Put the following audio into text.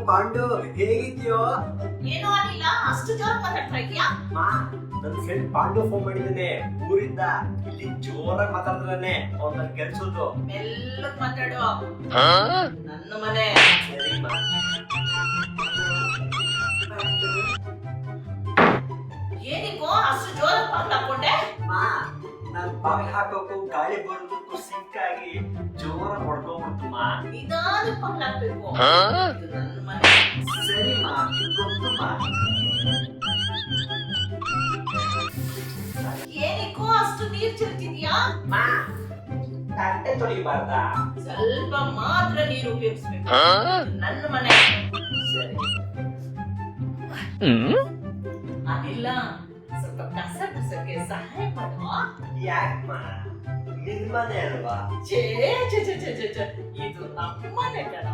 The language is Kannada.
ಪಾಂಡು ಹೇಗಿದ್ಯೋ? ಏನೋ ಅನಿಲ್ಲ, ಅಷ್ಟು ಜೋರ ಮಾತಾಡ್ತಾ ಇದೀಯಾ? ಮಾ, ನನ್ ಫ್ರೆಂಡ್ ಪಾಂಡು ಫೋನ್ ಮಾಡಿದ್ದಾನೆ ಊರಿಂದ. ಇಲ್ಲಿ ಜೋರಾಗಿ ಮಾತಾಡ್ತಾನೆ. ಅವ್ನ ಕೆಲ್ಸದ್ದು. ಮೆಲ್ಲಗ್ ಮಾತಾಡು. ನನ್ನ ಮನೆ. ಸರಿ ಮಾ. ಏನಿಕೋ ಅಷ್ಟು ಜೋರ ಹಾಕೊಂಡೆ? ಮಾ, ನಾನ್ ಬಾವಿ ಹಾಕೋಕು ಗಾಳಿ ಬರೋದಕ್ಕೂ ಸಿಂಕ್ ಆಗಿ ಜೋರ ಹೊಡ್ಕೊಂಡ್ಬಿಡ್ತು ಮಾ. ನಿಧಾನ ಹಾಕ್ಬೇಕು. ಇದು ನನ್ನ ಮನೆ. ಸರಿ ಮಾ, ಗೊತ್ತು ಮಾ. ಏನಿಕೋ ಅಷ್ಟು ನೀರ್ ಚೆಲ್ತಿದ್ಯಾ? ಮಾ, ತಟ್ಟೆ ತೊಳಿಬಾರ್ದಾ? ಸ್ವಲ್ಪ ಮಾತ್ರ ನೀರು ಉಪಯೋಗಿಸ್ಬೇಕು. ನನ್ನ ಮನೆ. ಸರಿ. ಅನಿಲ್ಲ, ಸ್ವಲ್ಪ ಕಸ ಗುಡ್ಸಕ್ಕೆ ಸಹಾಯ ಮಾಡುವ. ಯಾಕಮ್ಮ, ನಿನ್ ಮನೆ ಅಲ್ವಾ? ಛೇ ಛೇ ಛೇ ಛೇ ಛೇ ಛೇ, ಇದು ನಮ್ಮ ಮನೆ ಕಣ.